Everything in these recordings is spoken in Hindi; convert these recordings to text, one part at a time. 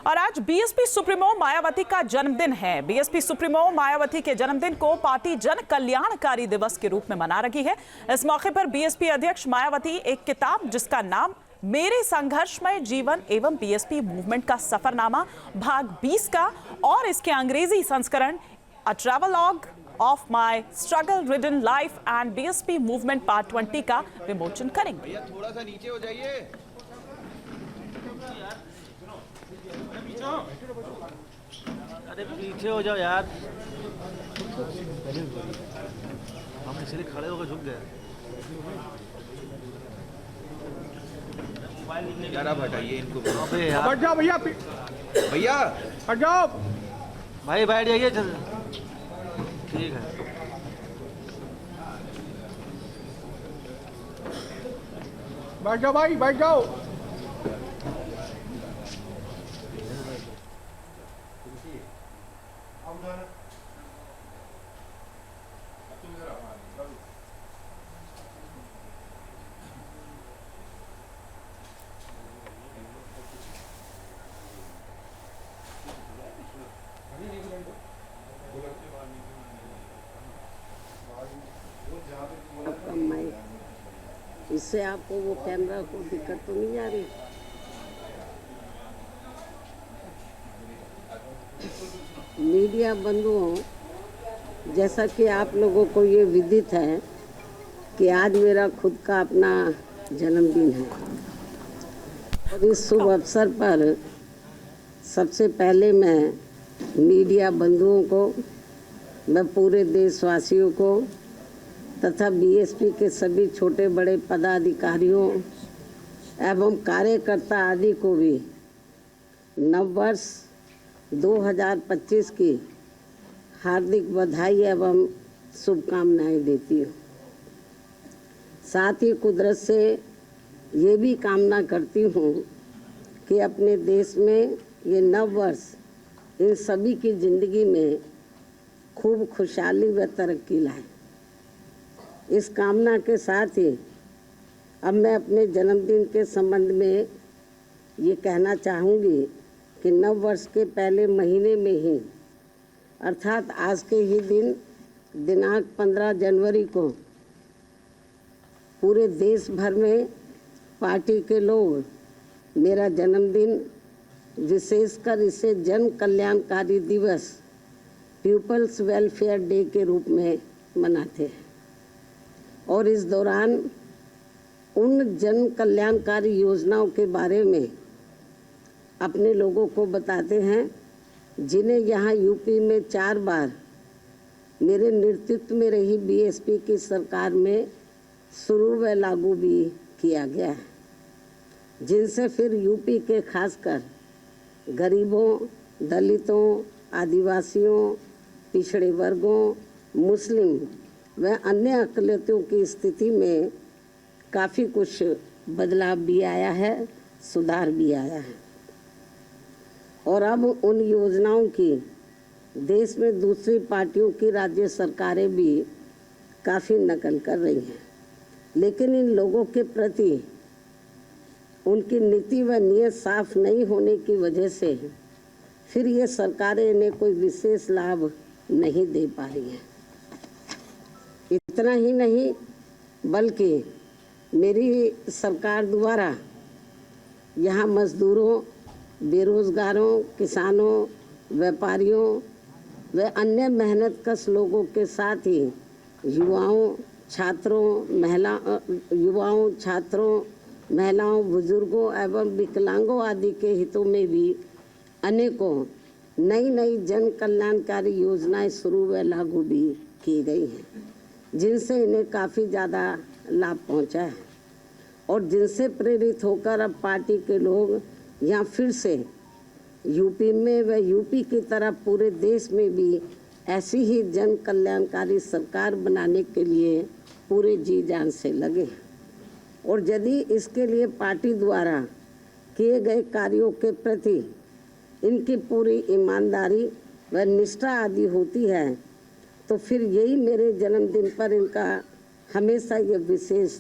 और आज बीएसपी सुप्रीमो मायावती का जन्मदिन है। बीएसपी सुप्रीमो मायावती के जन्मदिन को पार्टी जन कल्याणकारी दिवस के रूप में मना रही है। इस मौके पर बीएसपी अध्यक्ष मायावती एक किताब जिसका नाम मेरे संघर्षमय जीवन एवं बीएसपी मूवमेंट का सफरनामा भाग 20 का और इसके अंग्रेजी संस्करण a travelogue of my struggle ridden life and BSP movement part 20 का विमोचन करेंगे। थोड़ा सा नीचे हो जाइए। अरे पीछे हो जाओ यार, हम इसलिए खड़े होकर झुक गए। यार आप हटाइए इनको। अबे यार बैठ जाओ भैया, भैया हट जाओ भाई, बैठ जाइए। ठीक है, बैठ जाओ भाई, बैठ जाओ। इससे आपको वो कैमरा को दिक्कत तो नहीं आ रही? मीडिया बंधुओं, जैसा कि आप लोगों को ये विदित है कि आज मेरा खुद का अपना जन्मदिन है और इस शुभ अवसर पर सबसे पहले मैं मीडिया बंधुओं को, मैं पूरे देशवासियों को तथा बीएसपी के सभी छोटे बड़े पदाधिकारियों एवं कार्यकर्ता आदि को भी नववर्ष 2025 की हार्दिक बधाई एवं शुभकामनाएं देती हूँ। साथ ही कुदरत से ये भी कामना करती हूँ कि अपने देश में ये नववर्ष इन सभी की ज़िंदगी में खूब खुशहाली व तरक्की लाए। इस कामना के साथ ही अब मैं अपने जन्मदिन के संबंध में ये कहना चाहूँगी कि नव वर्ष के पहले महीने में ही अर्थात आज के ही दिन दिनांक 15 जनवरी को पूरे देश भर में पार्टी के लोग मेरा जन्मदिन, विशेषकर इसे जन कल्याणकारी दिवस, पीपल्स वेलफेयर डे के रूप में मनाते हैं और इस दौरान उन जन कल्याणकारी योजनाओं के बारे में अपने लोगों को बताते हैं जिन्हें यहाँ यूपी में 4 बार मेरे नेतृत्व में रही बीएसपी की सरकार में शुरू व लागू भी किया गया है, जिनसे फिर यूपी के खासकर गरीबों, दलितों, आदिवासियों, पिछड़े वर्गों, मुस्लिम व अन्य अकलियतों की स्थिति में काफ़ी कुछ बदलाव भी आया है, सुधार भी आया है और अब उन योजनाओं की देश में दूसरी पार्टियों की राज्य सरकारें भी काफ़ी नकल कर रही हैं, लेकिन इन लोगों के प्रति उनकी नीति व नीयत साफ नहीं होने की वजह से फिर ये सरकारें इन्हें कोई विशेष लाभ नहीं दे पा रही हैं। इतना ही नहीं बल्कि मेरी सरकार द्वारा यहाँ मजदूरों, बेरोजगारों, किसानों, व्यापारियों व अन्य मेहनतकश लोगों के साथ ही युवाओं, महिलाओं, बुजुर्गों एवं विकलांगों आदि के हितों में भी अनेकों नई जन कल्याणकारी योजनाएं शुरू व लागू भी की गई हैं, जिनसे इन्हें काफ़ी ज़्यादा लाभ पहुंचा है और जिनसे प्रेरित होकर अब पार्टी के लोग यहाँ फिर से यूपी में व यूपी की तरह पूरे देश में भी ऐसी ही जन कल्याणकारी सरकार बनाने के लिए पूरे जी जान से लगे हैं और यदि इसके लिए पार्टी द्वारा किए गए कार्यों के प्रति इनकी पूरी ईमानदारी व निष्ठा आदि होती है तो फिर यही मेरे जन्मदिन पर इनका हमेशा ये विशेष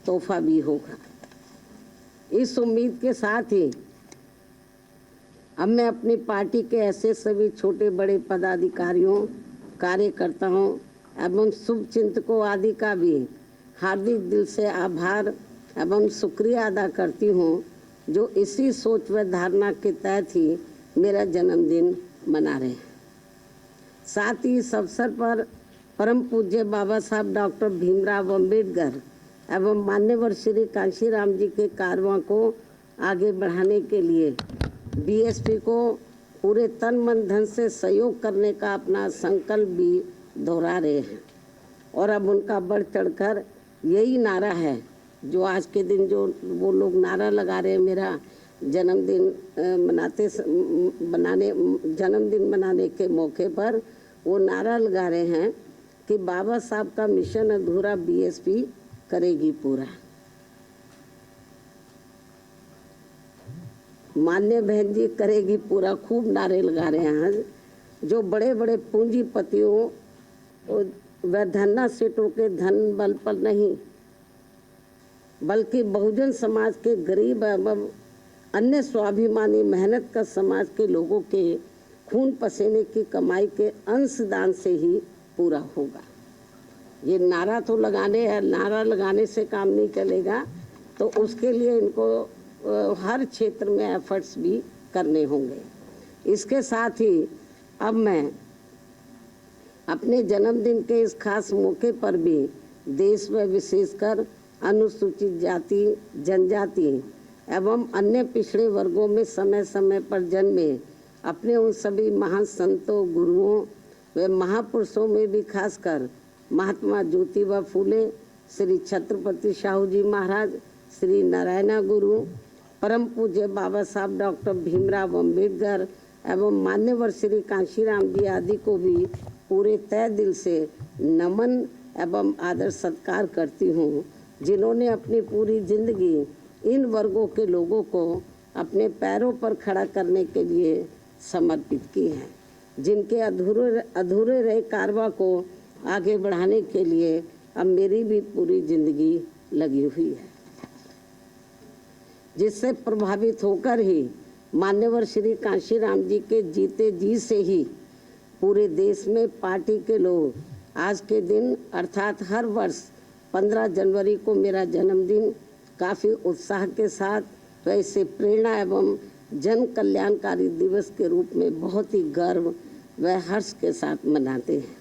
तोहफा भी होगा। इस उम्मीद के साथ ही अब मैं अपनी पार्टी के ऐसे सभी छोटे बड़े पदाधिकारियों, कार्यकर्ताओं एवं शुभचिंतकों आदि का भी हार्दिक दिल से आभार एवं शुक्रिया अदा करती हूँ, जो इसी सोच व धारणा के तहत ही मेरा जन्मदिन मना रहे हैं। साथ ही इस अवसर पर परम पूज्य बाबा साहब डॉक्टर भीमराव अम्बेडकर एवं मान्यवर श्री कांशीराम जी के कारवां को आगे बढ़ाने के लिए बीएसपी को पूरे तन मन धन से सहयोग करने का अपना संकल्प भी दोहरा रहे हैं। और अब उनका बढ़ चढ़कर यही नारा है जो आज के दिन जो वो लोग नारा लगा रहे हैं, मेरा जन्मदिन मनाने के मौके पर वो नारा लगा रहे हैं कि बाबा साहब का मिशन अधूरा बीएसपी करेगी पूरा। मान्य बहन जी करेगी पूरा, खूब नारे लगा रहे हैं। जो बड़े बड़े पूंजीपतियों व धन्ना सेठों के धन बल पर नहीं, बल्कि बहुजन समाज के गरीब एवं अन्य स्वाभिमानी मेहनत का समाज के लोगों के खून पसीने की कमाई के अंशदान से ही पूरा होगा। ये नारा तो लगाने है, नारा लगाने से काम नहीं चलेगा, तो उसके लिए इनको हर क्षेत्र में एफर्ट्स भी करने होंगे। इसके साथ ही अब मैं अपने जन्मदिन के इस खास मौके पर भी देश में विशेषकर अनुसूचित जाति, जनजाति एवं अन्य पिछड़े वर्गों में समय समय पर जन्मे अपने उन सभी महान संतों, गुरुओं व महापुरुषों में भी खासकर महात्मा ज्योतिबा फूले, श्री छत्रपति शाहू जी महाराज, श्री नारायणा गुरु, परम पूज्य बाबा साहब डॉक्टर भीमराव अम्बेडकर एवं मान्यवर श्री कांशीराम जी आदि को भी पूरे तय दिल से नमन एवं आदर सत्कार करती हूँ, जिन्होंने अपनी पूरी जिंदगी इन वर्गों के लोगों को अपने पैरों पर खड़ा करने के लिए समर्पित की है, जिनके अधूरे रहे कारवां को आगे बढ़ाने के लिए अब मेरी भी पूरी जिंदगी लगी हुई है, जिससे प्रभावित होकर ही मान्यवर श्री कांशीराम जी के जीते जी से ही पूरे देश में पार्टी के लोग आज के दिन अर्थात हर वर्ष 15 जनवरी को मेरा जन्मदिन काफ़ी उत्साह के साथ व इसे प्रेरणा एवं जन कल्याणकारी दिवस के रूप में बहुत ही गर्व व हर्ष के साथ मनाते हैं।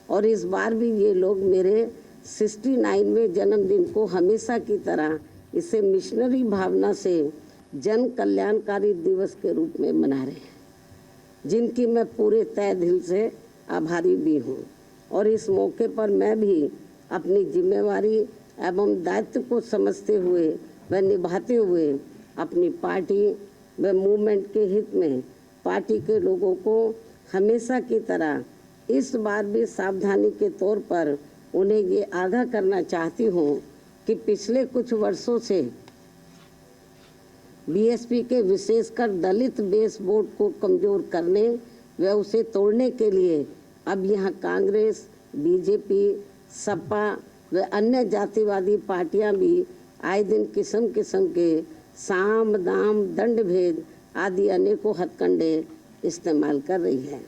और इस बार भी ये लोग मेरे 69वें जन्मदिन को हमेशा की तरह इसे मिशनरी भावना से जन कल्याणकारी दिवस के रूप में मना रहे हैं, जिनकी मैं पूरे तय दिल से आभारी भी हूँ। और इस मौके पर मैं भी अपनी जिम्मेवारी एवं दायित्व को समझते हुए व निभाते हुए अपनी पार्टी व मूवमेंट के हित में पार्टी के लोगों को हमेशा की तरह इस बार भी सावधानी के तौर पर उन्हें ये आगाह करना चाहती हूँ कि पिछले कुछ वर्षों से बीएसपी के विशेषकर दलित बेस वोट को कमजोर करने व उसे तोड़ने के लिए अब यहाँ कांग्रेस, बीजेपी, सपा व अन्य जातिवादी पार्टियां भी आए दिन किस्म किस्म के साम दाम दंड भेद आदि अनेकों हथकंडे इस्तेमाल कर रही है,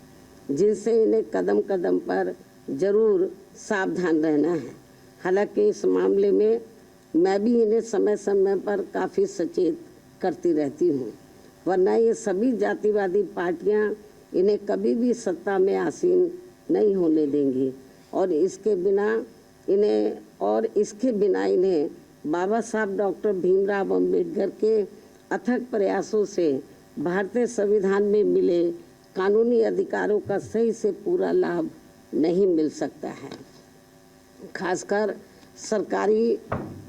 जिनसे इन्हें कदम कदम पर जरूर सावधान रहना है। हालांकि इस मामले में मैं भी इन्हें समय समय पर काफ़ी सचेत करती रहती हूँ, वरना ये सभी जातिवादी पार्टियाँ इन्हें कभी भी सत्ता में आसीन नहीं होने देंगी और इसके बिना इन्हें बाबा साहब डॉक्टर भीमराव अम्बेडकर के अथक प्रयासों से भारतीय संविधान में मिले कानूनी अधिकारों का सही से पूरा लाभ नहीं मिल सकता है। खासकर सरकारी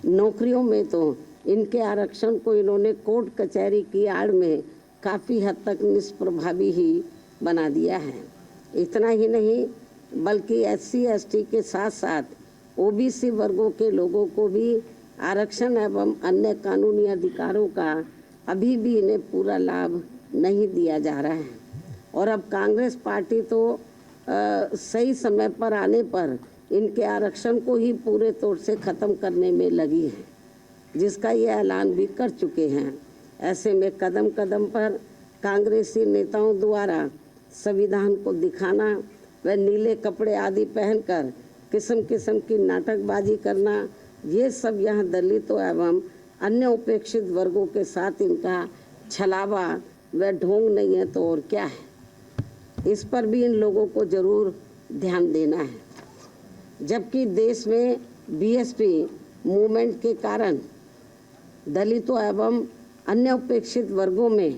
नौकरियों में तो इनके आरक्षण को इन्होंने कोर्ट कचहरी की आड़ में काफ़ी हद तक निष्प्रभावी ही बना दिया है। इतना ही नहीं बल्कि SC ST के साथ साथ OBC वर्गों के लोगों को भी आरक्षण एवं अन्य कानूनी अधिकारों का अभी भी इन्हें पूरा लाभ नहीं दिया जा रहा है। और अब कांग्रेस पार्टी तो सही समय पर आने पर इनके आरक्षण को ही पूरे तौर से ख़त्म करने में लगी है, जिसका ये ऐलान भी कर चुके हैं। ऐसे में कदम कदम पर कांग्रेसी नेताओं द्वारा संविधान को दिखाना व नीले कपड़े आदि पहनकर किस्म किस्म की नाटकबाजी करना, ये सब यहाँ दलितों एवं अन्य उपेक्षित वर्गों के साथ इनका छलावा व ढोंग नहीं है तो और क्या है। इस पर भी इन लोगों को जरूर ध्यान देना है। जबकि देश में बीएसपी मूवमेंट के कारण दलितों एवं अन्य उपेक्षित वर्गों में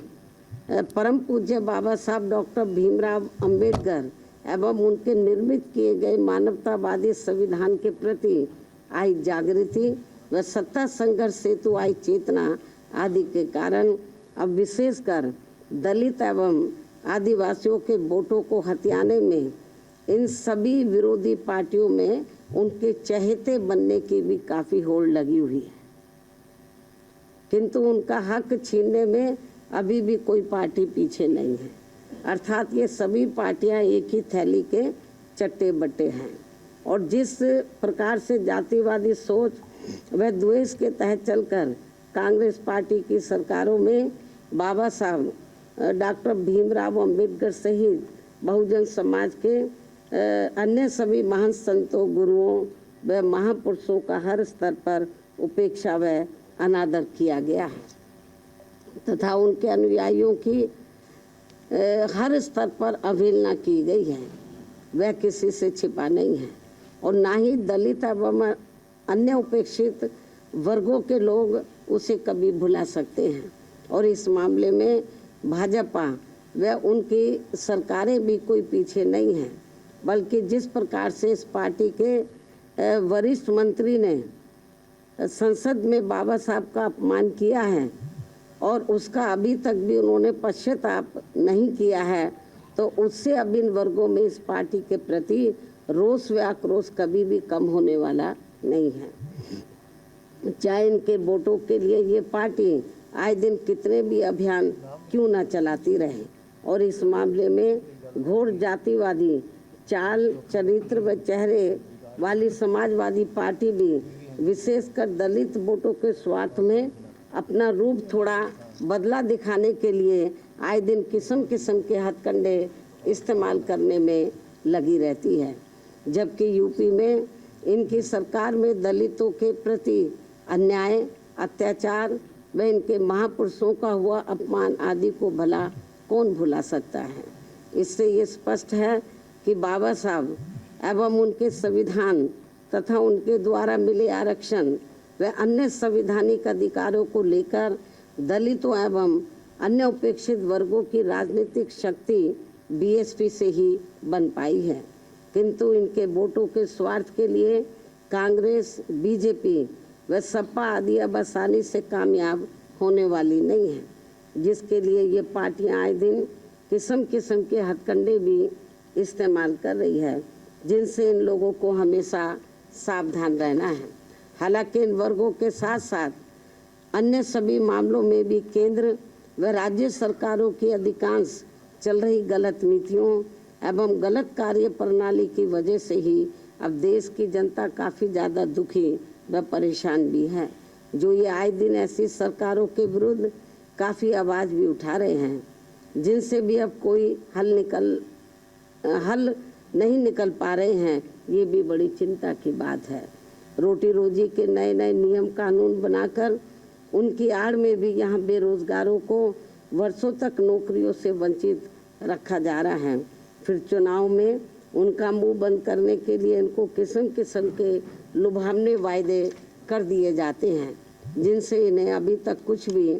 परम पूज्य बाबा साहब डॉक्टर भीमराव अंबेडकर एवं उनके निर्मित किए गए मानवतावादी संविधान के प्रति आई जागृति व सत्ता संघर्ष हेतु आई चेतना आदि के कारण अब विशेषकर दलित एवं आदिवासियों के वोटों को हथियाने में इन सभी विरोधी पार्टियों में उनके चहेते बनने की भी काफी होड़ लगी हुई है, किंतु उनका हक छीनने में अभी भी कोई पार्टी पीछे नहीं है। अर्थात ये सभी पार्टियां एक ही थैली के चट्टे बट्टे हैं और जिस प्रकार से जातिवादी सोच व द्वेष के तहत चलकर कांग्रेस पार्टी की सरकारों में बाबा साहब डॉक्टर भीमराव अंबेडकर सहित बहुजन समाज के अन्य सभी महान संतों, गुरुओं व महापुरुषों का हर स्तर पर उपेक्षा व अनादर किया गया है तथा उनके अनुयायियों की हर स्तर पर अवहेलना की गई है, वह किसी से छिपा नहीं है और ना ही दलित एवं अन्य उपेक्षित वर्गों के लोग उसे कभी भुला सकते हैं। और इस मामले में भाजपा व उनकी सरकारें भी कोई पीछे नहीं हैं, बल्कि जिस प्रकार से इस पार्टी के वरिष्ठ मंत्री ने संसद में बाबा साहब का अपमान किया है और उसका अभी तक भी उन्होंने पश्चाताप नहीं किया है, तो उससे अब इन वर्गों में इस पार्टी के प्रति रोष व आक्रोश कभी भी कम होने वाला नहीं है। चाहे इनके वोटों के लिए ये पार्टी आए दिन कितने भी अभियान क्यों न चलाती रहे और इस मामले में घोर जातिवादी चाल, चरित्र व चेहरे वाली समाजवादी पार्टी भी विशेषकर दलित वोटों के स्वार्थ में अपना रूप थोड़ा बदला दिखाने के लिए आए दिन किस्म किस्म के हथकंडे इस्तेमाल करने में लगी रहती है। जबकि यूपी में इनकी सरकार में दलितों के प्रति अन्याय, अत्याचार व इनके महापुरुषों का हुआ अपमान आदि को भला कौन भुला सकता है। इससे ये स्पष्ट है कि बाबा साहब एवं उनके संविधान तथा उनके द्वारा मिले आरक्षण व अन्य संवैधानिक अधिकारों को लेकर दलितों एवं अन्य उपेक्षित वर्गों की राजनीतिक शक्ति बीएसपी से ही बन पाई है, किंतु इनके वोटों के स्वार्थ के लिए कांग्रेस, बीजेपी व सपा आदि अब आसानी से कामयाब होने वाली नहीं है, जिसके लिए ये पार्टियां आए दिन किस्म किस्म के हथकंडे भी इस्तेमाल कर रही है, जिनसे इन लोगों को हमेशा सावधान रहना है। हालांकि इन वर्गों के साथ साथ अन्य सभी मामलों में भी केंद्र व राज्य सरकारों की अधिकांश चल रही गलत नीतियों एवं गलत कार्य प्रणाली की वजह से ही अब देश की जनता काफ़ी ज़्यादा दुखी व परेशान भी है, जो ये आए दिन ऐसी सरकारों के विरुद्ध काफ़ी आवाज़ भी उठा रहे हैं, जिनसे भी अब कोई हल नहीं निकल पा रहे हैं। ये भी बड़ी चिंता की बात है। रोटी रोजी के नए नए नियम कानून बनाकर उनकी आड़ में भी यहाँ बेरोजगारों को वर्षों तक नौकरियों से वंचित रखा जा रहा है। फिर चुनाव में उनका मुंह बंद करने के लिए इनको किस्म किस्म के लुभावने वायदे कर दिए जाते हैं, जिनसे इन्हें अभी तक कुछ भी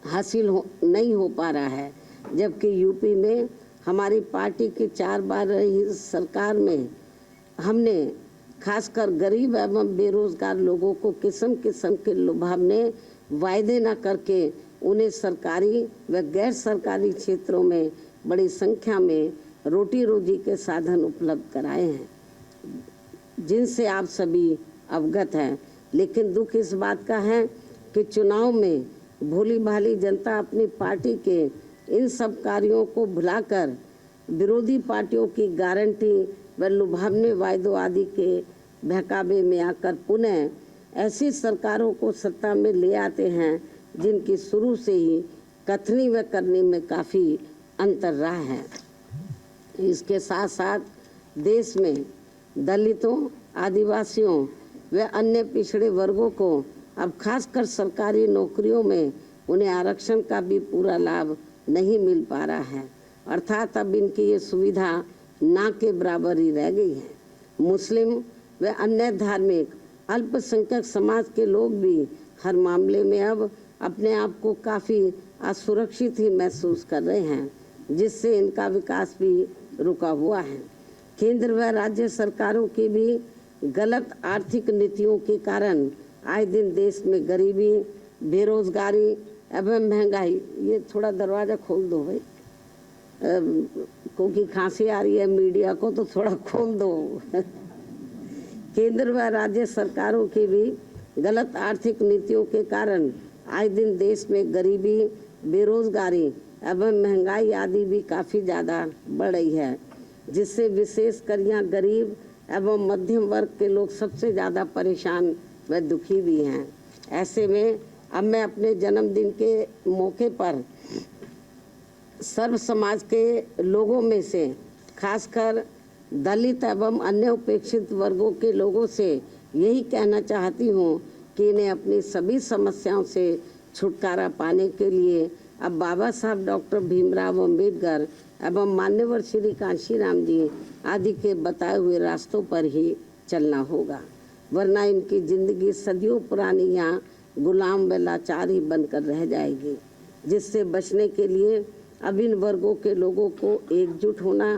हासिल नहीं हो पा रहा है। जबकि यूपी में हमारी पार्टी की 4 बार रही सरकार में हमने खासकर गरीब एवं बेरोजगार लोगों को किस्म किस्म के लुभावने वायदे न करके उन्हें सरकारी व गैर सरकारी क्षेत्रों में बड़ी संख्या में रोटी रोजी के साधन उपलब्ध कराए हैं, जिनसे आप सभी अवगत हैं। लेकिन दुख इस बात का है कि चुनाव में भोली भाली जनता अपनी पार्टी के इन सब कार्यों को भुलाकर विरोधी पार्टियों की गारंटी व लुभावने वायदों आदि के बहकावे में आकर पुनः ऐसी सरकारों को सत्ता में ले आते हैं जिनकी शुरू से ही कथनी व करनी में काफ़ी अंतर रहा है। इसके साथ साथ देश में दलितों, आदिवासियों व अन्य पिछड़े वर्गों को अब खासकर सरकारी नौकरियों में उन्हें आरक्षण का भी पूरा लाभ नहीं मिल पा रहा है, अर्थात अब इनकी ये सुविधा ना के बराबर ही रह गई है। मुस्लिम व अन्य धार्मिक अल्पसंख्यक समाज के लोग भी हर मामले में अब अपने आप को काफ़ी असुरक्षित ही महसूस कर रहे हैं, जिससे इनका विकास भी रुका हुआ है। केंद्र व राज्य सरकारों की भी गलत आर्थिक नीतियों के कारण आए दिन देश में गरीबी, बेरोजगारी एवं महंगाई। ये थोड़ा दरवाज़ा खोल दो भाई, क्योंकि खांसी आ रही है मीडिया को, तो थोड़ा खोल दो। केंद्र व राज्य सरकारों की भी गलत आर्थिक नीतियों के कारण आए दिन देश में गरीबी, बेरोजगारी एवं महंगाई आदि भी काफ़ी ज़्यादा बढ़ रही है, जिससे विशेषकर यहाँ गरीब एवं मध्यम वर्ग के लोग सबसे ज़्यादा परेशान व दुखी भी हैं। ऐसे में अब मैं अपने जन्मदिन के मौके पर सर्व समाज के लोगों में से खासकर दलित एवं अन्य उपेक्षित वर्गों के लोगों से यही कहना चाहती हूँ कि इन्हें अपनी सभी समस्याओं से छुटकारा पाने के लिए अब बाबा साहब डॉक्टर भीमराव अंबेडकर एवं मान्यवर श्री कांशीराम जी आदि के बताए हुए रास्तों पर ही चलना होगा, वरना इनकी जिंदगी सदियों पुरानी यहाँ गुलाम व लाचार ही बनकर रह जाएगी। जिससे बचने के लिए अब इन वर्गों के लोगों को एकजुट होना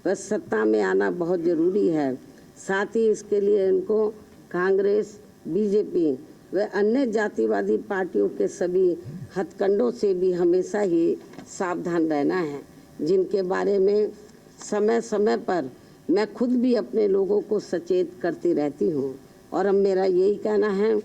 व सत्ता में आना बहुत ज़रूरी है। साथ ही इसके लिए इनको कांग्रेस, बीजेपी व अन्य जातिवादी पार्टियों के सभी हथकंडों से भी हमेशा ही सावधान रहना है, जिनके बारे में समय समय पर मैं खुद भी अपने लोगों को सचेत करती रहती हूँ। और अब मेरा यही कहना है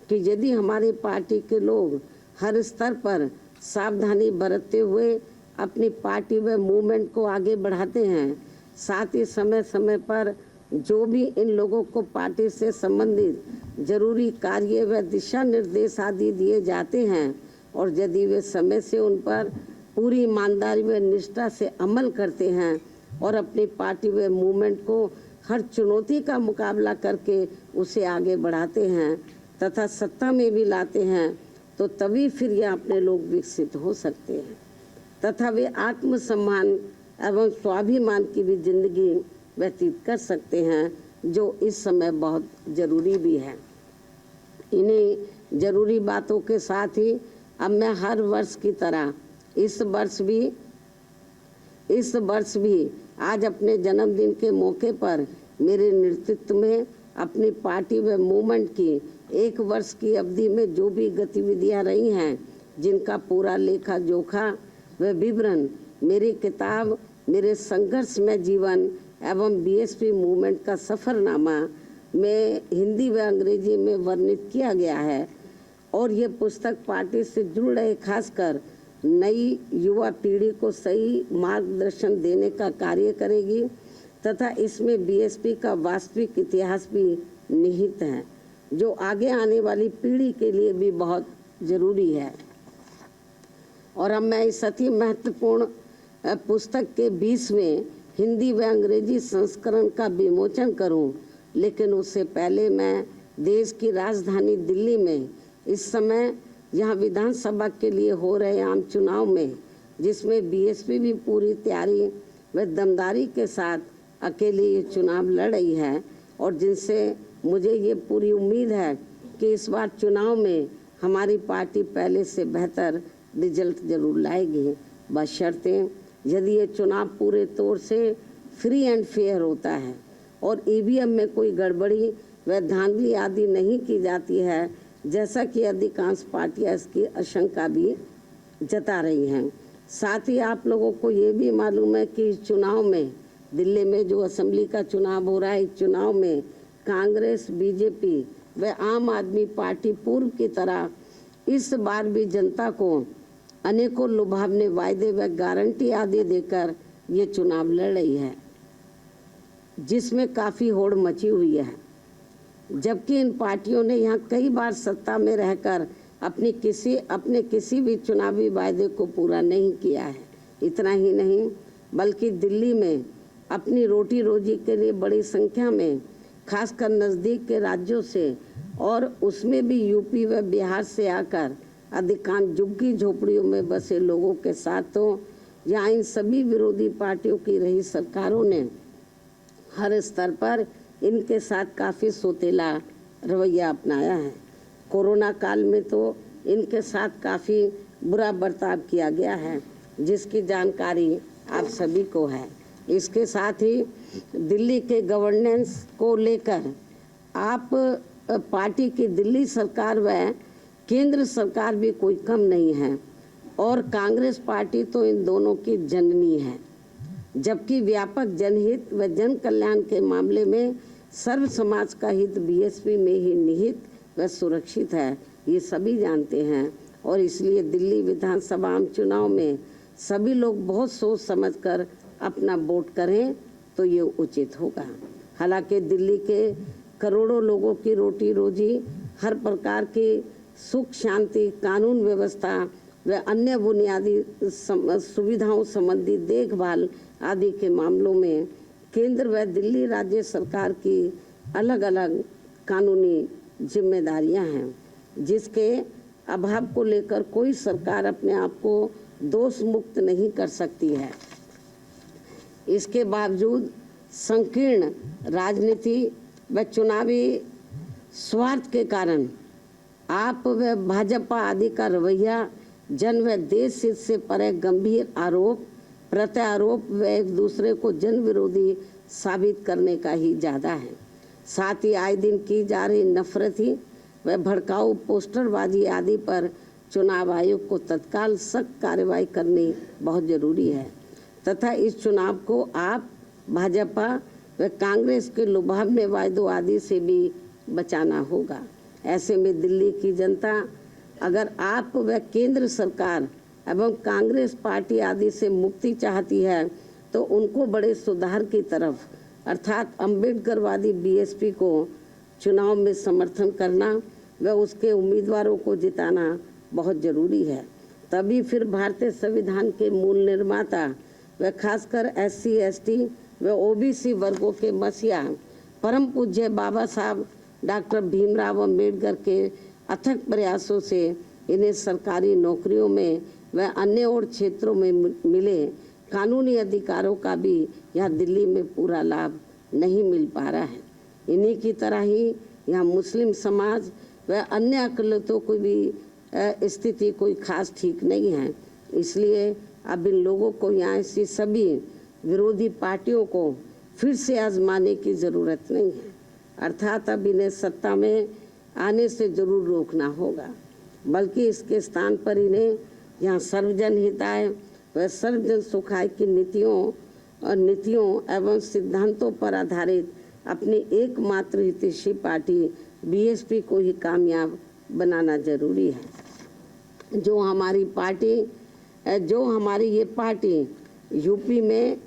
कि यदि हमारी पार्टी के लोग हर स्तर पर सावधानी बरतते हुए अपनी पार्टी व मूवमेंट को आगे बढ़ाते हैं, साथ ही समय समय पर जो भी इन लोगों को पार्टी से संबंधित जरूरी कार्य व दिशा निर्देश आदि दिए जाते हैं, और यदि वे समय से उन पर पूरी ईमानदारी व निष्ठा से अमल करते हैं और अपनी पार्टी व मूवमेंट को हर चुनौती का मुकाबला करके उसे आगे बढ़ाते हैं तथा सत्ता में भी लाते हैं, तो तभी फिर ये अपने लोग विकसित हो सकते हैं तथा वे आत्मसम्मान एवं स्वाभिमान की भी जिंदगी व्यतीत कर सकते हैं, जो इस समय बहुत ज़रूरी भी है। इन्हीं ज़रूरी बातों के साथ ही अब मैं हर वर्ष की तरह इस वर्ष भी आज अपने जन्मदिन के मौके पर मेरे नेतृत्व में अपनी पार्टी व मूवमेंट की 1 वर्ष की अवधि में जो भी गतिविधियां रही हैं, जिनका पूरा लेखा जोखा व विवरण मेरी किताब मेरे संघर्षमय जीवन एवं बीएसपी मूवमेंट का सफ़रनामा में हिंदी व अंग्रेजी में वर्णित किया गया है। और ये पुस्तक पार्टी से जुड़ रहे खासकर नई युवा पीढ़ी को सही मार्गदर्शन देने का कार्य करेगी तथा इसमें बीएसपी का वास्तविक इतिहास भी निहित है, जो आगे आने वाली पीढ़ी के लिए भी बहुत ज़रूरी है। और अब मैं इस अति महत्वपूर्ण पुस्तक के 20वें हिंदी व अंग्रेजी संस्करण का विमोचन करूं, लेकिन उससे पहले मैं देश की राजधानी दिल्ली में इस समय यहाँ विधानसभा के लिए हो रहे आम चुनाव में, जिसमें बीएसपी भी पूरी तैयारी व दमदारी के साथ अकेले ये चुनाव लड़ रही है, और जिनसे मुझे ये पूरी उम्मीद है कि इस बार चुनाव में हमारी पार्टी पहले से बेहतर रिजल्ट जरूर लाएगी, बशर्ते यदि ये चुनाव पूरे तौर से फ्री एंड फेयर होता है और ईवीएम में कोई गड़बड़ी व धांधली आदि नहीं की जाती है, जैसा कि अधिकांश पार्टियां इसकी आशंका भी जता रही हैं। साथ ही आप लोगों को ये भी मालूम है कि इस चुनाव में, दिल्ली में जो असेंबली का चुनाव हो रहा है, इस चुनाव में कांग्रेस, बीजेपी व आम आदमी पार्टी पूर्व की तरह इस बार भी जनता को अनेकों लुभावने वायदे व गारंटी आदि देकर ये चुनाव लड़ रही है, जिसमें काफ़ी होड़ मची हुई है। जबकि इन पार्टियों ने यहाँ कई बार सत्ता में रहकर अपने किसी भी चुनावी वायदे को पूरा नहीं किया है। इतना ही नहीं बल्कि दिल्ली में अपनी रोटी रोजी के लिए बड़ी संख्या में खासकर नज़दीक के राज्यों से और उसमें भी यूपी व बिहार से आकर अधिकांश झुग्गी झोपड़ियों में बसे लोगों के साथ तो यहाँ इन सभी विरोधी पार्टियों की रही सरकारों ने हर स्तर पर इनके साथ काफ़ी सोतेला रवैया अपनाया है। कोरोना काल में तो इनके साथ काफ़ी बुरा बर्ताव किया गया है, जिसकी जानकारी आप सभी को है। इसके साथ ही दिल्ली के गवर्नेंस को लेकर आप पार्टी की दिल्ली सरकार व केंद्र सरकार भी कोई कम नहीं है और कांग्रेस पार्टी तो इन दोनों की जननी है, जबकि व्यापक जनहित व जन कल्याण के मामले में सर्व समाज का हित बीएसपी में ही निहित व सुरक्षित है, ये सभी जानते हैं। और इसलिए दिल्ली विधानसभा आम चुनाव में सभी लोग बहुत सोच समझकर अपना वोट करें तो ये उचित होगा। हालांकि दिल्ली के करोड़ों लोगों की रोटी रोजी, हर प्रकार की सुख शांति, कानून व्यवस्था व अन्य बुनियादी सुविधाओं संबंधी देखभाल आदि के मामलों में केंद्र व दिल्ली राज्य सरकार की अलग अलग कानूनी जिम्मेदारियां हैं, जिसके अभाव को लेकर कोई सरकार अपने आप को दोष मुक्त नहीं कर सकती है। इसके बावजूद संकीर्ण राजनीति व चुनावी स्वार्थ के कारण आप व भाजपा आदि का रवैया जन व देश हित से परे गंभीर आरोप प्रत्यारोप व एक दूसरे को जन विरोधी साबित करने का ही ज़्यादा है। साथ ही आए दिन की जा रही नफरती व भड़काऊ पोस्टरबाजी आदि पर चुनाव आयोग को तत्काल सख्त कार्रवाई करनी बहुत ज़रूरी है तथा इस चुनाव को आप भाजपा व कांग्रेस के लुभावने वायदों आदि से भी बचाना होगा। ऐसे में दिल्ली की जनता अगर आप व केंद्र सरकार एवं कांग्रेस पार्टी आदि से मुक्ति चाहती है तो उनको बड़े सुधार की तरफ अर्थात अम्बेडकरवादी बीएसपी को चुनाव में समर्थन करना व उसके उम्मीदवारों को जिताना बहुत ज़रूरी है। तभी फिर भारतीय संविधान के मूल निर्माता व खासकर SC ST व OBC वर्गों के मसीहा परम पूज्य बाबा साहब डॉक्टर भीमराव अम्बेडकर के अथक प्रयासों से इन्हें सरकारी नौकरियों में व अन्य और क्षेत्रों में मिले कानूनी अधिकारों का भी यहाँ दिल्ली में पूरा लाभ नहीं मिल पा रहा है। इन्हीं की तरह ही यहाँ मुस्लिम समाज व अन्य अकलियतों की भी स्थिति कोई खास ठीक नहीं है। इसलिए अब इन लोगों को यहाँ ऐसी सभी विरोधी पार्टियों को फिर से आजमाने की ज़रूरत नहीं है, अर्थात अब इन्हें सत्ता में आने से ज़रूर रोकना होगा, बल्कि इसके स्थान पर इन्हें यहाँ सर्वजन हिताय व सर्वजन सुखाय की नीतियों एवं सिद्धांतों पर आधारित अपनी एकमात्र हितैषी पार्टी बीएसपी को ही कामयाब बनाना जरूरी है। जो हमारी ये पार्टी यूपी में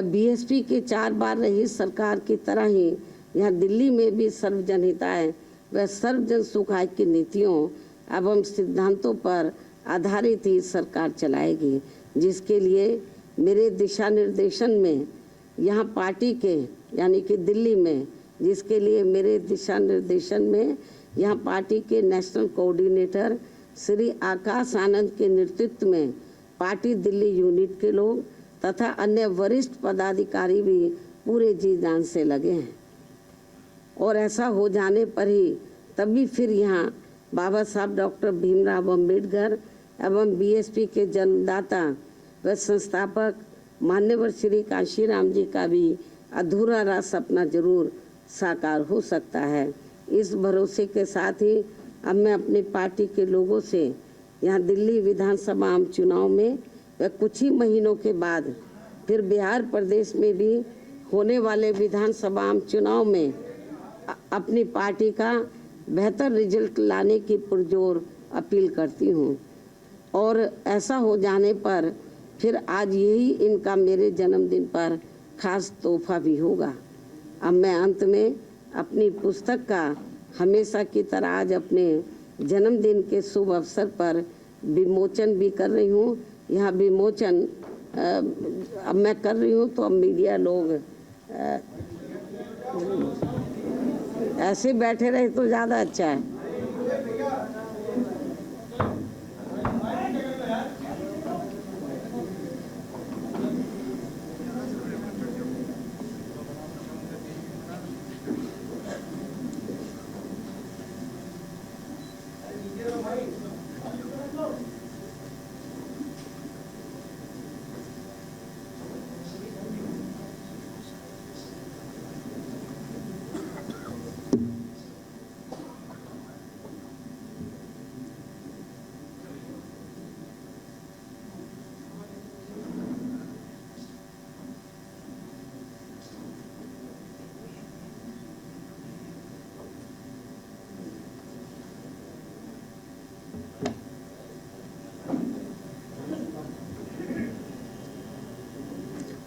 बीएसपी की 4 बार रही सरकार की तरह ही यहाँ दिल्ली में भी सर्वजन हिताय व सर्वजन सुखाय की नीतियों एवं सिद्धांतों पर आधारित ही सरकार चलाएगी, जिसके लिए मेरे दिशा निर्देशन में यहाँ पार्टी के यानी कि दिल्ली में जिसके लिए मेरे दिशा निर्देशन में यहाँ पार्टी के नेशनल कोऑर्डिनेटर श्री आकाश आनंद के नेतृत्व में पार्टी दिल्ली यूनिट के लोग तथा अन्य वरिष्ठ पदाधिकारी भी पूरे जी जान से लगे हैं। और ऐसा हो जाने पर ही तभी फिर यहाँ बाबा साहब डॉक्टर भीमराव अम्बेडकर एवं बीएसपी के जन्मदाता व संस्थापक मान्यवर श्री कांशीराम जी का भी अधूरा रहा सपना जरूर साकार हो सकता है। इस भरोसे के साथ ही अब मैं अपनी पार्टी के लोगों से यहाँ दिल्ली विधानसभा आम चुनाव में व कुछ ही महीनों के बाद फिर बिहार प्रदेश में भी होने वाले विधानसभा आम चुनाव में अपनी पार्टी का बेहतर रिजल्ट लाने की पुरजोर अपील करती हूँ। और ऐसा हो जाने पर फिर आज यही इनका मेरे जन्मदिन पर खास तोहफा भी होगा। अब मैं अंत में अपनी पुस्तक का हमेशा की तरह आज अपने जन्मदिन के शुभ अवसर पर विमोचन भी कर रही हूँ। यहाँ विमोचन अब मैं कर रही हूँ तो अब मीडिया लोग ऐसे बैठे रहे तो ज़्यादा अच्छा है।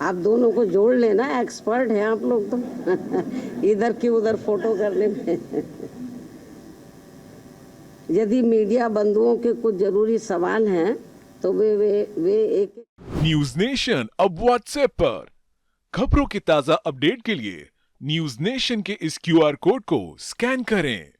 आप दोनों को जोड़ लेना, एक्सपर्ट हैं आप लोग तो इधर की उधर फोटो करने में। यदि मीडिया बंधुओं के कुछ जरूरी सवाल हैं तो वे एक न्यूज नेशन अब व्हाट्सएप पर खबरों के ताजा अपडेट के लिए न्यूज नेशन के इस QR कोड को स्कैन करें।